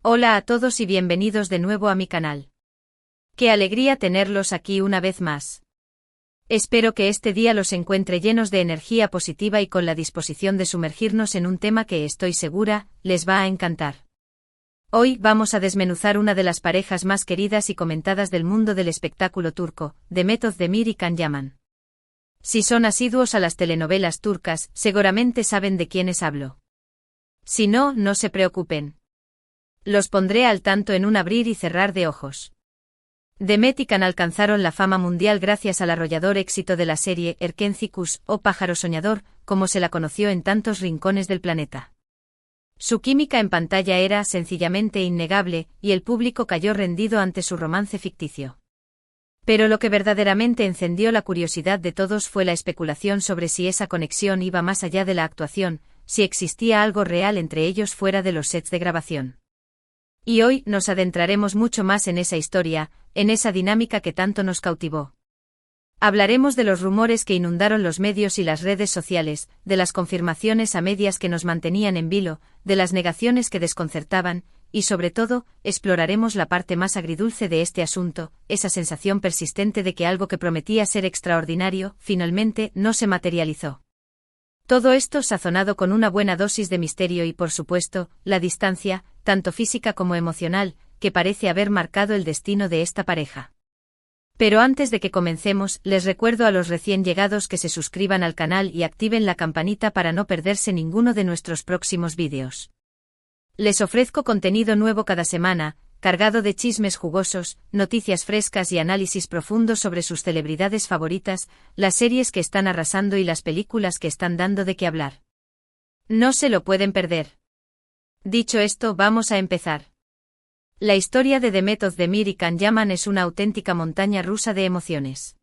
Hola a todos y bienvenidos de nuevo a mi canal. Qué alegría tenerlos aquí una vez más. Espero que este día los encuentre llenos de energía positiva y con la disposición de sumergirnos en un tema que estoy segura, les va a encantar. Hoy vamos a desmenuzar una de las parejas más queridas y comentadas del mundo del espectáculo turco, Demet Özdemir y Can Yaman. Si son asiduos a las telenovelas turcas, seguramente saben de quiénes hablo. Si no, no se preocupen. Los pondré al tanto en un abrir y cerrar de ojos. Demet y Can alcanzaron la fama mundial gracias al arrollador éxito de la serie Erkenci Kuş, o Pájaro Soñador, como se la conoció en tantos rincones del planeta. Su química en pantalla era sencillamente innegable, y el público cayó rendido ante su romance ficticio. Pero lo que verdaderamente encendió la curiosidad de todos fue la especulación sobre si esa conexión iba más allá de la actuación, si existía algo real entre ellos fuera de los sets de grabación. Y hoy nos adentraremos mucho más en esa historia, en esa dinámica que tanto nos cautivó. Hablaremos de los rumores que inundaron los medios y las redes sociales, de las confirmaciones a medias que nos mantenían en vilo, de las negaciones que desconcertaban, y sobre todo, exploraremos la parte más agridulce de este asunto, esa sensación persistente de que algo que prometía ser extraordinario, finalmente, no se materializó. Todo esto sazonado con una buena dosis de misterio y, por supuesto, la distancia, tanto física como emocional, que parece haber marcado el destino de esta pareja. Pero antes de que comencemos, les recuerdo a los recién llegados que se suscriban al canal y activen la campanita para no perderse ninguno de nuestros próximos vídeos. Les ofrezco contenido nuevo cada semana, cargado de chismes jugosos, noticias frescas y análisis profundos sobre sus celebridades favoritas, las series que están arrasando y las películas que están dando de qué hablar. No se lo pueden perder. Dicho esto, vamos a empezar. La historia de Demet Özdemir y Can Yaman es una auténtica montaña rusa de emociones.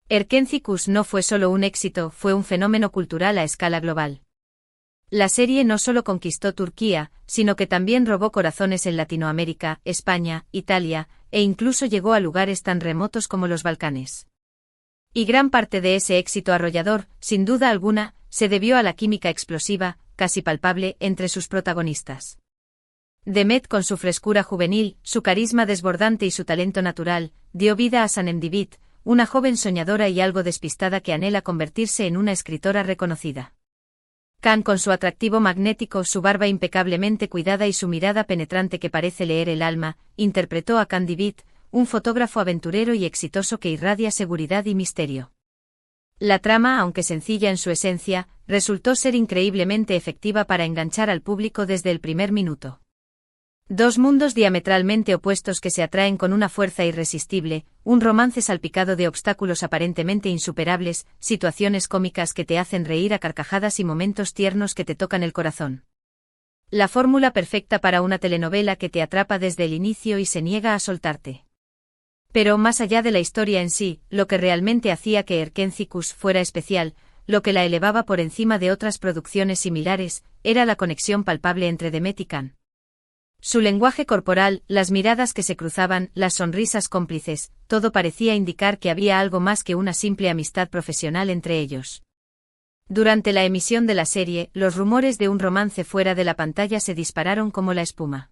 Erkenci Kuş no fue solo un éxito, fue un fenómeno cultural a escala global. La serie no solo conquistó Turquía, sino que también robó corazones en Latinoamérica, España, Italia, e incluso llegó a lugares tan remotos como los Balcanes. Y gran parte de ese éxito arrollador, sin duda alguna, se debió a la química explosiva, casi palpable, entre sus protagonistas. Demet, con su frescura juvenil, su carisma desbordante y su talento natural, dio vida a Sanem Divit, una joven soñadora y algo despistada que anhela convertirse en una escritora reconocida. Can, con su atractivo magnético, su barba impecablemente cuidada y su mirada penetrante que parece leer el alma, interpretó a Can Divit, un fotógrafo aventurero y exitoso que irradia seguridad y misterio. La trama, aunque sencilla en su esencia, resultó ser increíblemente efectiva para enganchar al público desde el primer minuto. Dos mundos diametralmente opuestos que se atraen con una fuerza irresistible, un romance salpicado de obstáculos aparentemente insuperables, situaciones cómicas que te hacen reír a carcajadas y momentos tiernos que te tocan el corazón. La fórmula perfecta para una telenovela que te atrapa desde el inicio y se niega a soltarte. Pero más allá de la historia en sí, lo que realmente hacía que Erkenci Kuş fuera especial, lo que la elevaba por encima de otras producciones similares, era la conexión palpable entre Demet y Can. Su lenguaje corporal, las miradas que se cruzaban, las sonrisas cómplices, todo parecía indicar que había algo más que una simple amistad profesional entre ellos. Durante la emisión de la serie, los rumores de un romance fuera de la pantalla se dispararon como la espuma.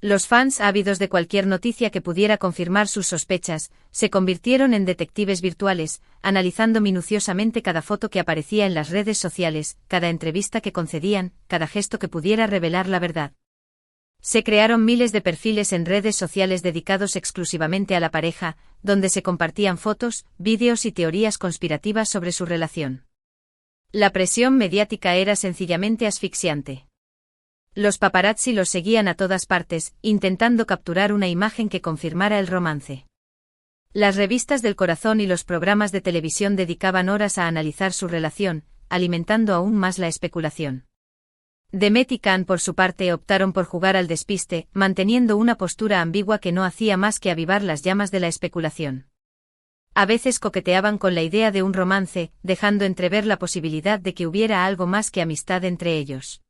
Los fans, ávidos de cualquier noticia que pudiera confirmar sus sospechas, se convirtieron en detectives virtuales, analizando minuciosamente cada foto que aparecía en las redes sociales, cada entrevista que concedían, cada gesto que pudiera revelar la verdad. Se crearon miles de perfiles en redes sociales dedicados exclusivamente a la pareja, donde se compartían fotos, vídeos y teorías conspirativas sobre su relación. La presión mediática era sencillamente asfixiante. Los paparazzi los seguían a todas partes, intentando capturar una imagen que confirmara el romance. Las revistas del corazón y los programas de televisión dedicaban horas a analizar su relación, alimentando aún más la especulación. Demet y Can, por su parte, optaron por jugar al despiste, manteniendo una postura ambigua que no hacía más que avivar las llamas de la especulación. A veces coqueteaban con la idea de un romance, dejando entrever la posibilidad de que hubiera algo más que amistad entre ellos.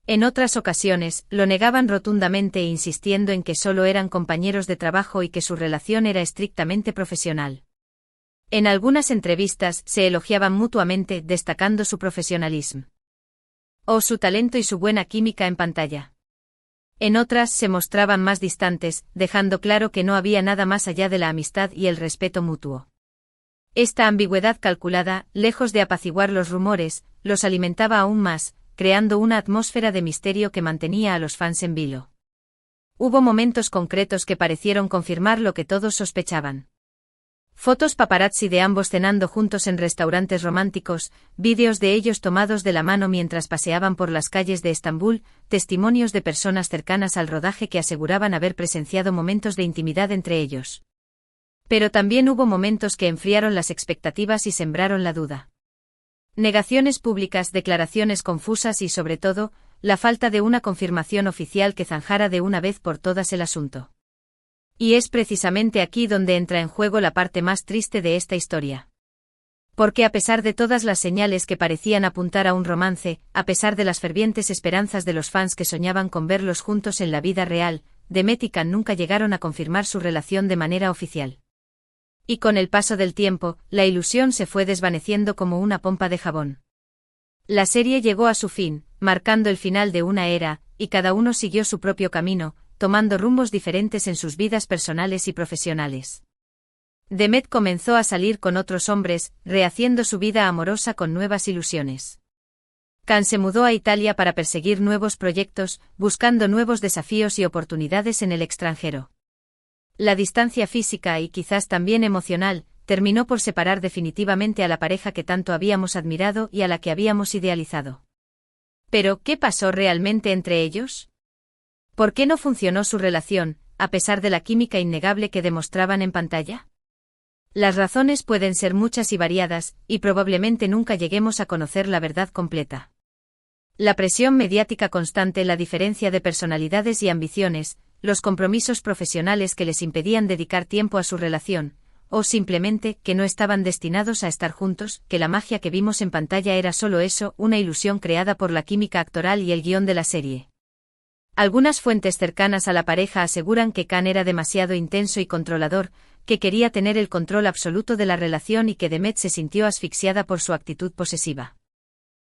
En otras ocasiones, lo negaban rotundamente insistiendo en que solo eran compañeros de trabajo y que su relación era estrictamente profesional. En algunas entrevistas se elogiaban mutuamente, destacando su profesionalismo. O su talento y su buena química en pantalla. En otras se mostraban más distantes, dejando claro que no había nada más allá de la amistad y el respeto mutuo. Esta ambigüedad calculada, lejos de apaciguar los rumores, los alimentaba aún más, creando una atmósfera de misterio que mantenía a los fans en vilo. Hubo momentos concretos que parecieron confirmar lo que todos sospechaban. Fotos paparazzi de ambos cenando juntos en restaurantes románticos, vídeos de ellos tomados de la mano mientras paseaban por las calles de Estambul, testimonios de personas cercanas al rodaje que aseguraban haber presenciado momentos de intimidad entre ellos. Pero también hubo momentos que enfriaron las expectativas y sembraron la duda. Negaciones públicas, declaraciones confusas y, sobre todo, la falta de una confirmación oficial que zanjara de una vez por todas el asunto. Y es precisamente aquí donde entra en juego la parte más triste de esta historia. Porque a pesar de todas las señales que parecían apuntar a un romance, a pesar de las fervientes esperanzas de los fans que soñaban con verlos juntos en la vida real, Demet y Can nunca llegaron a confirmar su relación de manera oficial. Y con el paso del tiempo, la ilusión se fue desvaneciendo como una pompa de jabón. La serie llegó a su fin, marcando el final de una era, y cada uno siguió su propio camino, tomando rumbos diferentes en sus vidas personales y profesionales. Demet comenzó a salir con otros hombres, rehaciendo su vida amorosa con nuevas ilusiones. Can se mudó a Italia para perseguir nuevos proyectos, buscando nuevos desafíos y oportunidades en el extranjero. La distancia física y quizás también emocional, terminó por separar definitivamente a la pareja que tanto habíamos admirado y a la que habíamos idealizado. Pero, ¿qué pasó realmente entre ellos? ¿Por qué no funcionó su relación, a pesar de la química innegable que demostraban en pantalla? Las razones pueden ser muchas y variadas, y probablemente nunca lleguemos a conocer la verdad completa. La presión mediática constante, la diferencia de personalidades y ambiciones, los compromisos profesionales que les impedían dedicar tiempo a su relación, o simplemente que no estaban destinados a estar juntos, que la magia que vimos en pantalla era solo eso, una ilusión creada por la química actoral y el guión de la serie. Algunas fuentes cercanas a la pareja aseguran que Can era demasiado intenso y controlador, que quería tener el control absoluto de la relación y que Demet se sintió asfixiada por su actitud posesiva.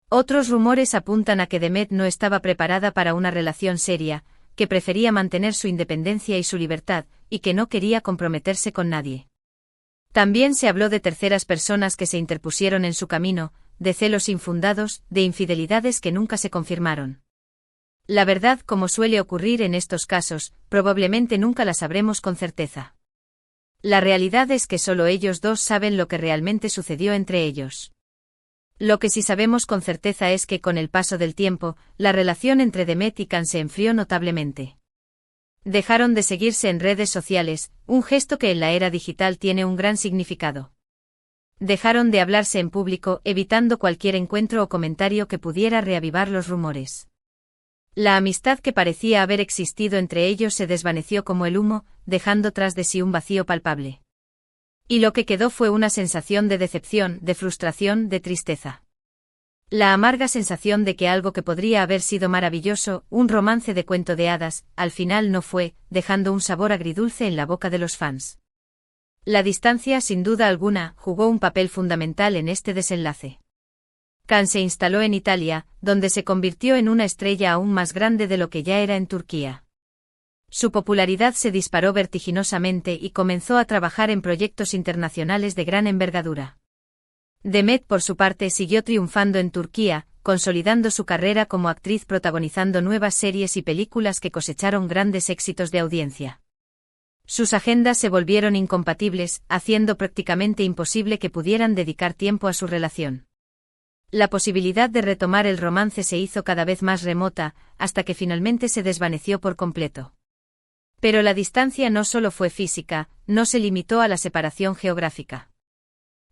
Otros rumores apuntan a que Demet no estaba preparada para una relación seria, que prefería mantener su independencia y su libertad, y que no quería comprometerse con nadie. También se habló de terceras personas que se interpusieron en su camino, de celos infundados, de infidelidades que nunca se confirmaron. La verdad, como suele ocurrir en estos casos, probablemente nunca la sabremos con certeza. La realidad es que solo ellos dos saben lo que realmente sucedió entre ellos. Lo que sí sabemos con certeza es que con el paso del tiempo, la relación entre Demet y Can se enfrió notablemente. Dejaron de seguirse en redes sociales, un gesto que en la era digital tiene un gran significado. Dejaron de hablarse en público, evitando cualquier encuentro o comentario que pudiera reavivar los rumores. La amistad que parecía haber existido entre ellos se desvaneció como el humo, dejando tras de sí un vacío palpable. Y lo que quedó fue una sensación de decepción, de frustración, de tristeza. La amarga sensación de que algo que podría haber sido maravilloso, un romance de cuento de hadas, al final no fue, dejando un sabor agridulce en la boca de los fans. La distancia, sin duda alguna, jugó un papel fundamental en este desenlace. Can se instaló en Italia, donde se convirtió en una estrella aún más grande de lo que ya era en Turquía. Su popularidad se disparó vertiginosamente y comenzó a trabajar en proyectos internacionales de gran envergadura. Demet, por su parte, siguió triunfando en Turquía, consolidando su carrera como actriz, protagonizando nuevas series y películas que cosecharon grandes éxitos de audiencia. Sus agendas se volvieron incompatibles, haciendo prácticamente imposible que pudieran dedicar tiempo a su relación. La posibilidad de retomar el romance se hizo cada vez más remota, hasta que finalmente se desvaneció por completo. Pero la distancia no solo fue física, no se limitó a la separación geográfica.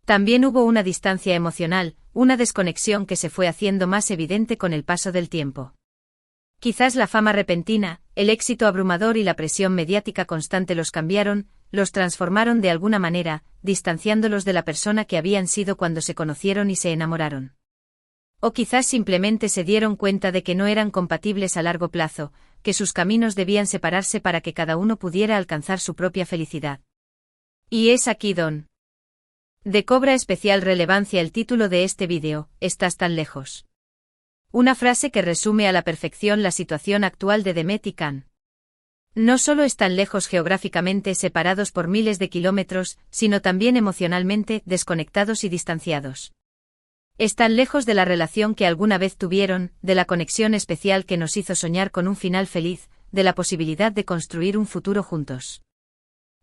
También hubo una distancia emocional, una desconexión que se fue haciendo más evidente con el paso del tiempo. Quizás la fama repentina, el éxito abrumador y la presión mediática constante los cambiaron, los transformaron de alguna manera, distanciándolos de la persona que habían sido cuando se conocieron y se enamoraron. O quizás simplemente se dieron cuenta de que no eran compatibles a largo plazo, que sus caminos debían separarse para que cada uno pudiera alcanzar su propia felicidad. Y es aquí donde cobra especial relevancia el título de este vídeo, ¿Estás tan lejos? Una frase que resume a la perfección la situación actual de Demet y Can. No solo están lejos geográficamente separados por miles de kilómetros, sino también emocionalmente desconectados y distanciados. Están lejos de la relación que alguna vez tuvieron, de la conexión especial que nos hizo soñar con un final feliz, de la posibilidad de construir un futuro juntos.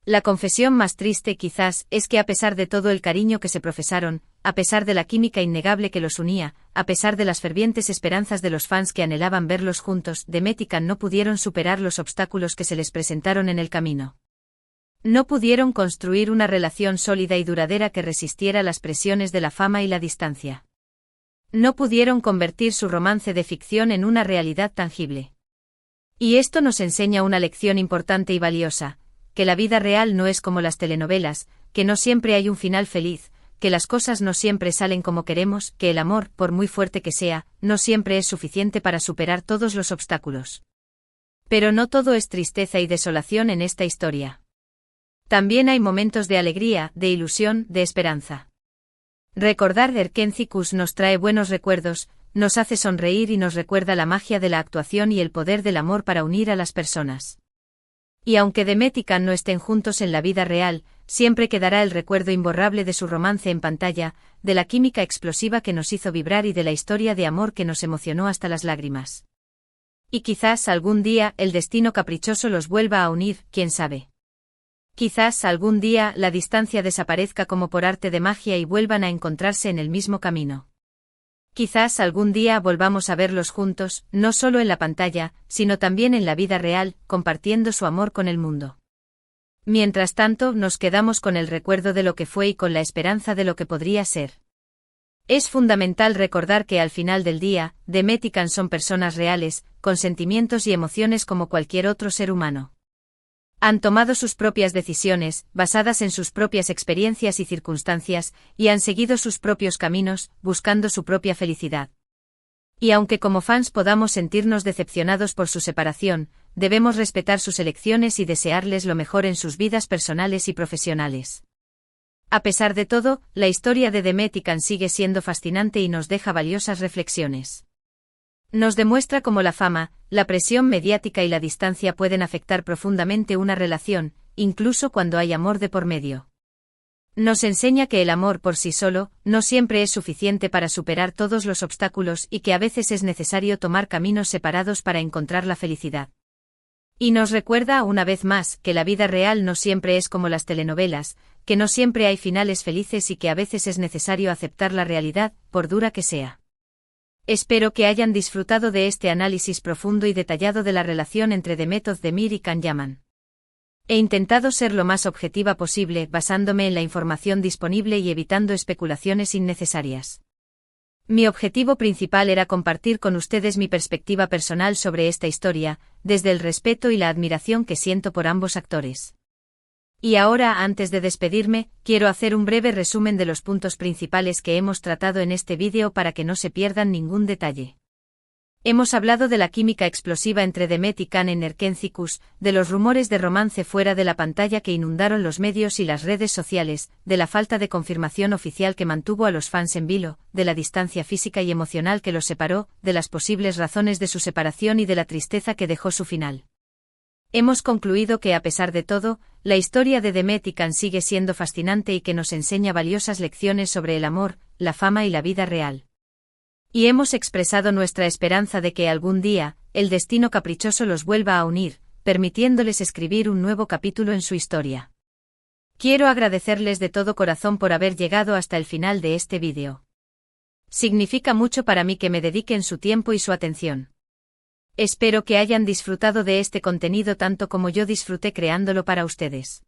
La confesión más triste quizás es que a pesar de todo el cariño que se profesaron, a pesar de la química innegable que los unía, a pesar de las fervientes esperanzas de los fans que anhelaban verlos juntos, Demet y Can no pudieron superar los obstáculos que se les presentaron en el camino. No pudieron construir una relación sólida y duradera que resistiera las presiones de la fama y la distancia. No pudieron convertir su romance de ficción en una realidad tangible. Y esto nos enseña una lección importante y valiosa, que la vida real no es como las telenovelas, que no siempre hay un final feliz, que las cosas no siempre salen como queremos, que el amor, por muy fuerte que sea, no siempre es suficiente para superar todos los obstáculos. Pero no todo es tristeza y desolación en esta historia. También hay momentos de alegría, de ilusión, de esperanza. Recordar Erkencikus nos trae buenos recuerdos, nos hace sonreír y nos recuerda la magia de la actuación y el poder del amor para unir a las personas. Y aunque Demet y Can no estén juntos en la vida real, siempre quedará el recuerdo imborrable de su romance en pantalla, de la química explosiva que nos hizo vibrar y de la historia de amor que nos emocionó hasta las lágrimas. Y quizás algún día el destino caprichoso los vuelva a unir, quién sabe. Quizás algún día la distancia desaparezca como por arte de magia y vuelvan a encontrarse en el mismo camino. Quizás algún día volvamos a verlos juntos, no solo en la pantalla, sino también en la vida real, compartiendo su amor con el mundo. Mientras tanto, nos quedamos con el recuerdo de lo que fue y con la esperanza de lo que podría ser. Es fundamental recordar que al final del día, Demet y Can son personas reales, con sentimientos y emociones como cualquier otro ser humano. Han tomado sus propias decisiones, basadas en sus propias experiencias y circunstancias, y han seguido sus propios caminos, buscando su propia felicidad. Y aunque como fans podamos sentirnos decepcionados por su separación, debemos respetar sus elecciones y desearles lo mejor en sus vidas personales y profesionales. A pesar de todo, la historia de Demet y Can sigue siendo fascinante y nos deja valiosas reflexiones. Nos demuestra cómo la fama, la presión mediática y la distancia pueden afectar profundamente una relación, incluso cuando hay amor de por medio. Nos enseña que el amor por sí solo no siempre es suficiente para superar todos los obstáculos y que a veces es necesario tomar caminos separados para encontrar la felicidad. Y nos recuerda una vez más que la vida real no siempre es como las telenovelas, que no siempre hay finales felices y que a veces es necesario aceptar la realidad, por dura que sea. Espero que hayan disfrutado de este análisis profundo y detallado de la relación entre Demet Özdemir y Can Yaman. He intentado ser lo más objetiva posible, basándome en la información disponible y evitando especulaciones innecesarias. Mi objetivo principal era compartir con ustedes mi perspectiva personal sobre esta historia, desde el respeto y la admiración que siento por ambos actores. Y ahora, antes de despedirme, quiero hacer un breve resumen de los puntos principales que hemos tratado en este vídeo para que no se pierdan ningún detalle. Hemos hablado de la química explosiva entre Demet y Can en Erkencikus, de los rumores de romance fuera de la pantalla que inundaron los medios y las redes sociales, de la falta de confirmación oficial que mantuvo a los fans en vilo, de la distancia física y emocional que los separó, de las posibles razones de su separación y de la tristeza que dejó su final. Hemos concluido que a pesar de todo, la historia de Demet y Can sigue siendo fascinante y que nos enseña valiosas lecciones sobre el amor, la fama y la vida real. Y hemos expresado nuestra esperanza de que algún día, el destino caprichoso los vuelva a unir, permitiéndoles escribir un nuevo capítulo en su historia. Quiero agradecerles de todo corazón por haber llegado hasta el final de este vídeo. Significa mucho para mí que me dediquen su tiempo y su atención. Espero que hayan disfrutado de este contenido tanto como yo disfruté creándolo para ustedes.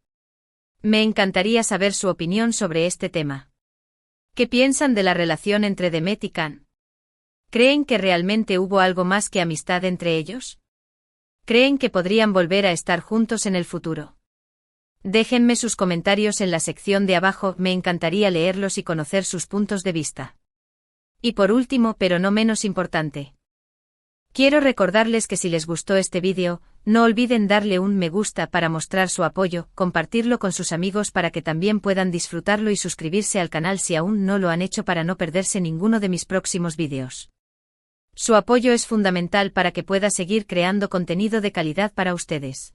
Me encantaría saber su opinión sobre este tema. ¿Qué piensan de la relación entre Demet y Can? ¿Creen que realmente hubo algo más que amistad entre ellos? ¿Creen que podrían volver a estar juntos en el futuro? Déjenme sus comentarios en la sección de abajo, me encantaría leerlos y conocer sus puntos de vista. Y por último, pero no menos importante, quiero recordarles que si les gustó este vídeo, no olviden darle un me gusta para mostrar su apoyo, compartirlo con sus amigos para que también puedan disfrutarlo y suscribirse al canal si aún no lo han hecho para no perderse ninguno de mis próximos vídeos. Su apoyo es fundamental para que pueda seguir creando contenido de calidad para ustedes.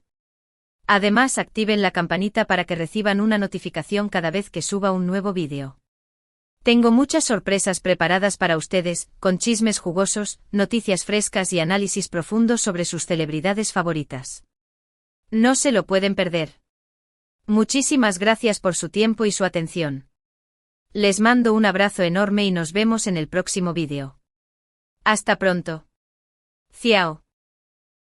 Además, activen la campanita para que reciban una notificación cada vez que suba un nuevo vídeo. Tengo muchas sorpresas preparadas para ustedes, con chismes jugosos, noticias frescas y análisis profundos sobre sus celebridades favoritas. No se lo pueden perder. Muchísimas gracias por su tiempo y su atención. Les mando un abrazo enorme y nos vemos en el próximo vídeo. Hasta pronto. Ciao.